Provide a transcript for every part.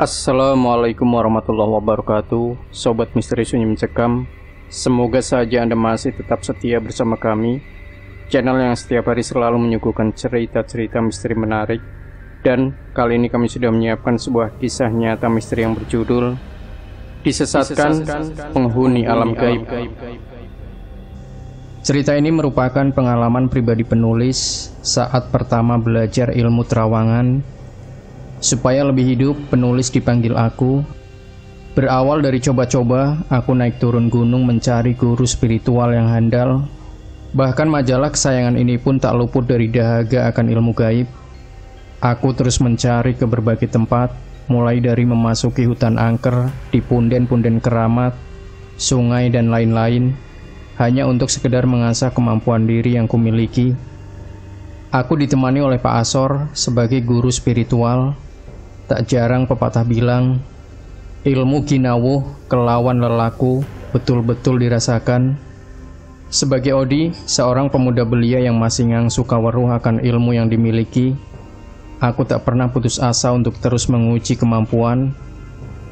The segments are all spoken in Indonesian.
Assalamualaikum warahmatullahi wabarakatuh. Sobat Misteri Sunyi Mencekam, semoga saja Anda masih tetap setia bersama kami, channel yang setiap hari selalu menyuguhkan cerita-cerita misteri menarik. Dan kali ini kami sudah menyiapkan sebuah kisah nyata misteri yang berjudul Disesatkan Penghuni Alam Gaib. Cerita ini merupakan pengalaman pribadi penulis saat pertama belajar ilmu terawangan. Supaya lebih hidup, penulis dipanggil aku. Berawal dari coba-coba, aku naik turun gunung mencari guru spiritual yang handal. Bahkan majalah kesayangan ini pun tak luput dari dahaga akan ilmu gaib. Aku terus mencari ke berbagai tempat, mulai dari memasuki hutan angker, di punden-punden keramat, sungai dan lain-lain, hanya untuk sekedar mengasah kemampuan diri yang kumiliki. Aku ditemani oleh Pak Asor sebagai guru spiritual. Tak jarang pepatah bilang, ilmu ginawuh kelawan lelaku betul-betul dirasakan. Sebagai Odi, seorang pemuda belia yang masih ngangsu kaweruh akan ilmu yang dimiliki, aku tak pernah putus asa untuk terus menguji kemampuan.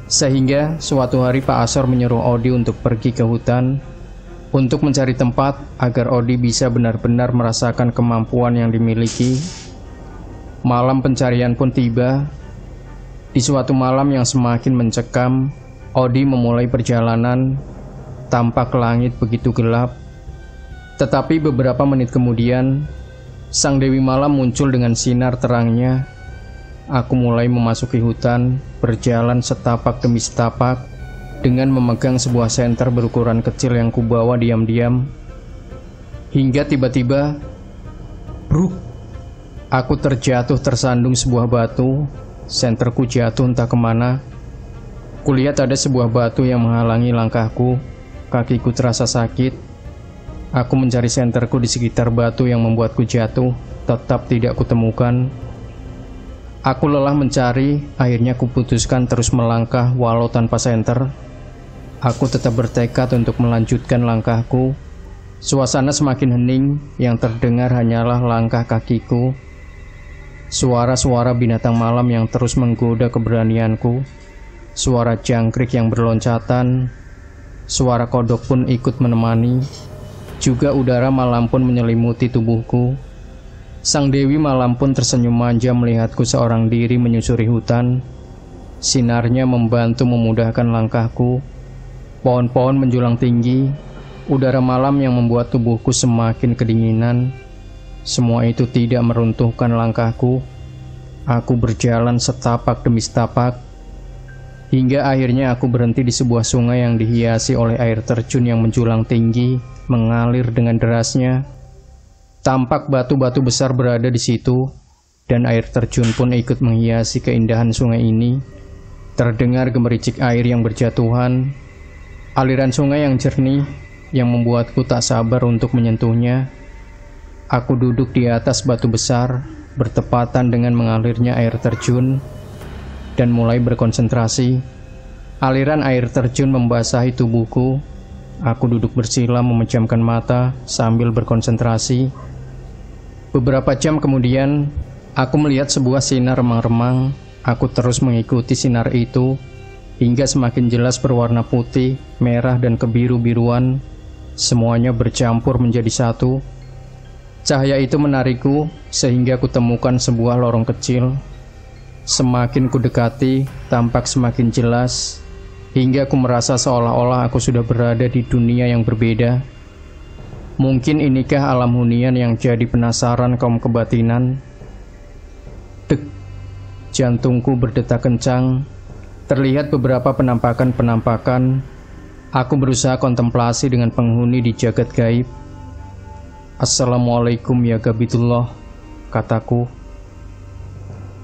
Sehingga suatu hari Pak Asor menyuruh Odi untuk pergi ke hutan untuk mencari tempat agar Odi bisa benar-benar merasakan kemampuan yang dimiliki. Malam pencarian pun tiba. Di suatu malam yang semakin mencekam, Odi memulai perjalanan. Tampak langit begitu gelap. Tetapi beberapa menit kemudian, sang Dewi Malam muncul dengan sinar terangnya. Aku mulai memasuki hutan, berjalan setapak demi setapak, dengan memegang sebuah senter berukuran kecil yang kubawa diam-diam. Hingga tiba-tiba, bruk! Aku terjatuh tersandung sebuah batu. Senterku jatuh entah kemana. Kulihat ada sebuah batu yang menghalangi langkahku. Kakiku terasa sakit. Aku mencari senterku di sekitar batu yang membuatku jatuh, tetap tidak kutemukan. Aku lelah mencari, akhirnya kuputuskan terus melangkah walau tanpa senter. Aku tetap bertekad untuk melanjutkan langkahku. Suasana semakin hening, yang terdengar hanyalah langkah kakiku. Suara-suara binatang malam yang terus menggoda keberanianku. Suara jangkrik yang berloncatan. Suara kodok pun ikut menemani. Juga udara malam pun menyelimuti tubuhku. Sang Dewi Malam pun tersenyum manja melihatku seorang diri menyusuri hutan. Sinarnya membantu memudahkan langkahku. Pohon-pohon menjulang tinggi. Udara malam yang membuat tubuhku semakin kedinginan. Semua itu tidak meruntuhkan langkahku. Aku berjalan setapak demi setapak, hingga akhirnya aku berhenti di sebuah sungai yang dihiasi oleh air terjun yang menjulang tinggi, mengalir dengan derasnya. Tampak batu-batu besar berada di situ, dan air terjun pun ikut menghiasi keindahan sungai ini. Terdengar gemericik air yang berjatuhan, aliran sungai yang jernih, yang membuatku tak sabar untuk menyentuhnya. Aku duduk di atas batu besar, bertepatan dengan mengalirnya air terjun, dan mulai berkonsentrasi. Aliran air terjun membasahi tubuhku. Aku duduk bersila memejamkan mata sambil berkonsentrasi. Beberapa jam kemudian, aku melihat sebuah sinar remang-remang. Aku terus mengikuti sinar itu, hingga semakin jelas berwarna putih, merah, dan kebiru-biruan. Semuanya bercampur menjadi satu. Cahaya itu menarikku sehingga kutemukan sebuah lorong kecil. Semakin kudekati, tampak semakin jelas, hingga aku merasa seolah-olah aku sudah berada di dunia yang berbeda. Mungkin inikah alam hunian yang jadi penasaran kaum kebatinan. Dek, jantungku berdetak kencang. Terlihat beberapa penampakan-penampakan. Aku berusaha kontemplasi dengan penghuni di jagat gaib. Assalamualaikum ya Gabitullah, kataku.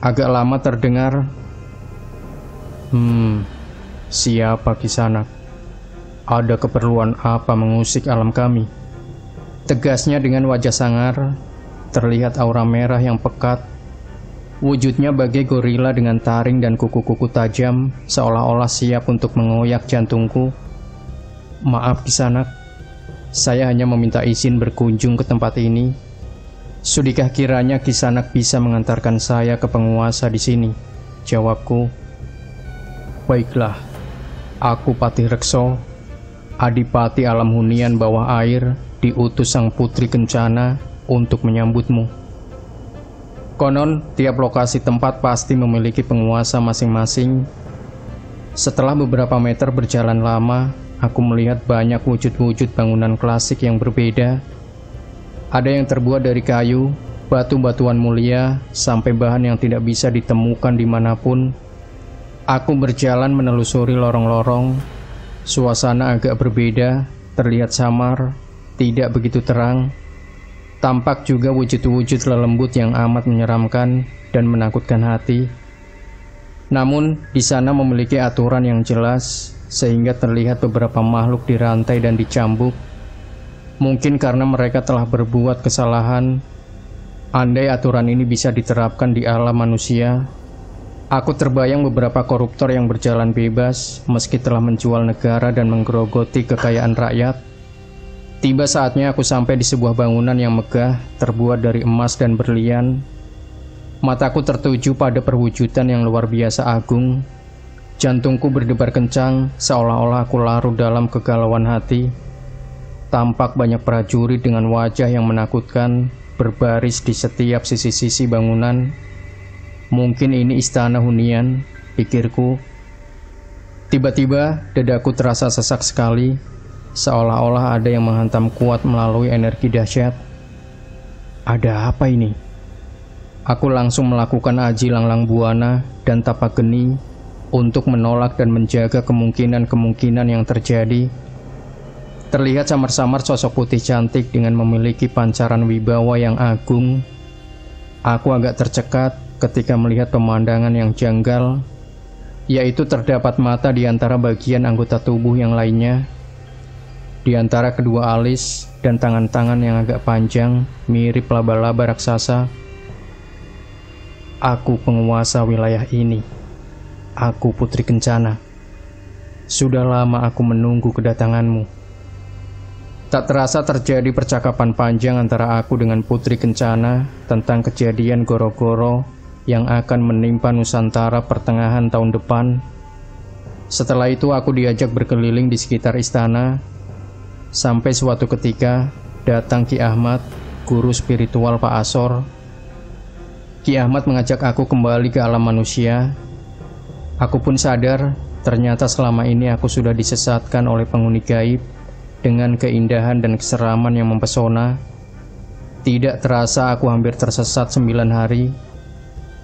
Agak lama terdengar, siapa Kisanak? Ada keperluan apa mengusik alam kami? Tegasnya dengan wajah sangar, terlihat aura merah yang pekat. Wujudnya bagai gorila dengan taring dan kuku-kuku tajam, seolah-olah siap untuk mengoyak jantungku. Maaf Kisanak, saya hanya meminta izin berkunjung ke tempat ini. Sudikah kiranya Kisanak bisa mengantarkan saya ke penguasa di sini? Jawabku. Baiklah, aku Patih Rekso, Adipati Alam Hunian Bawah Air, diutus Sang Putri Kencana untuk menyambutmu. Konon, tiap lokasi tempat pasti memiliki penguasa masing-masing. Setelah beberapa meter berjalan lama, aku melihat banyak wujud-wujud bangunan klasik yang berbeda. Ada yang terbuat dari kayu, batu-batuan mulia, sampai bahan yang tidak bisa ditemukan dimanapun. Aku berjalan menelusuri lorong-lorong. Suasana agak berbeda, terlihat samar, tidak begitu terang. Tampak juga wujud-wujud lelembut yang amat menyeramkan dan menakutkan hati. Namun, di sana memiliki aturan yang jelas, sehingga terlihat beberapa makhluk dirantai dan dicambuk. Mungkin karena mereka telah berbuat kesalahan. Andai aturan ini bisa diterapkan di alam manusia, aku terbayang beberapa koruptor yang berjalan bebas meski telah menjual negara dan menggerogoti kekayaan rakyat. Tiba saatnya aku sampai di sebuah bangunan yang megah, terbuat dari emas dan berlian. Mataku tertuju pada perwujudan yang luar biasa agung. Jantungku berdebar kencang, seolah-olah aku larut dalam kegalauan hati. Tampak banyak prajurit dengan wajah yang menakutkan, berbaris di setiap sisi-sisi bangunan. Mungkin ini istana hunian, pikirku. Tiba-tiba, dadaku terasa sesak sekali, seolah-olah ada yang menghantam kuat melalui energi dahsyat. Ada apa ini? Aku langsung melakukan aji langlang buana dan tapak geni untuk menolak dan menjaga kemungkinan-kemungkinan yang terjadi. Terlihat samar-samar sosok putih cantik dengan memiliki pancaran wibawa yang agung. Aku agak tercekat ketika melihat pemandangan yang janggal, yaitu terdapat mata di antara bagian anggota tubuh yang lainnya. Di antara kedua alis dan tangan-tangan yang agak panjang, mirip laba-laba raksasa. Aku penguasa wilayah ini. Aku Putri Kencana. Sudah lama aku menunggu kedatanganmu. Tak terasa terjadi percakapan panjang antara aku dengan Putri Kencana tentang kejadian goro-goro yang akan menimpa Nusantara pertengahan tahun depan. Setelah itu aku diajak berkeliling di sekitar istana. Sampai suatu ketika, datang Ki Ahmad, guru spiritual Pak Asor. Ki Ahmad mengajak aku kembali ke alam manusia. Aku pun sadar, ternyata selama ini aku sudah disesatkan oleh penghuni gaib dengan keindahan dan keseraman yang mempesona. Tidak terasa aku hampir tersesat 9 hari,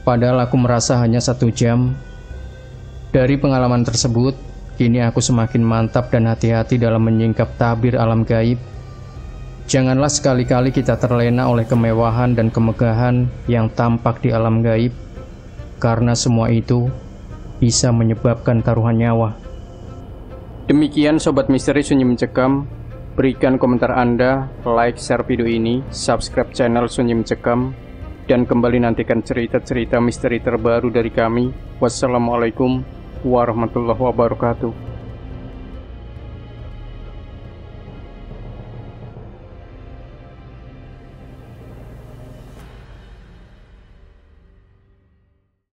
padahal aku merasa hanya 1 jam. Dari pengalaman tersebut, kini aku semakin mantap dan hati-hati dalam menyingkap tabir alam gaib. Janganlah sekali-kali kita terlena oleh kemewahan dan kemegahan yang tampak di alam gaib, karena semua itu bisa menyebabkan taruhan nyawa. Demikian Sobat Misteri Sunyi Mencekam. Berikan komentar Anda, like, share video ini, subscribe channel Sunyi Mencekam, dan kembali nantikan cerita-cerita misteri terbaru dari kami. Wassalamualaikum warahmatullahi wabarakatuh.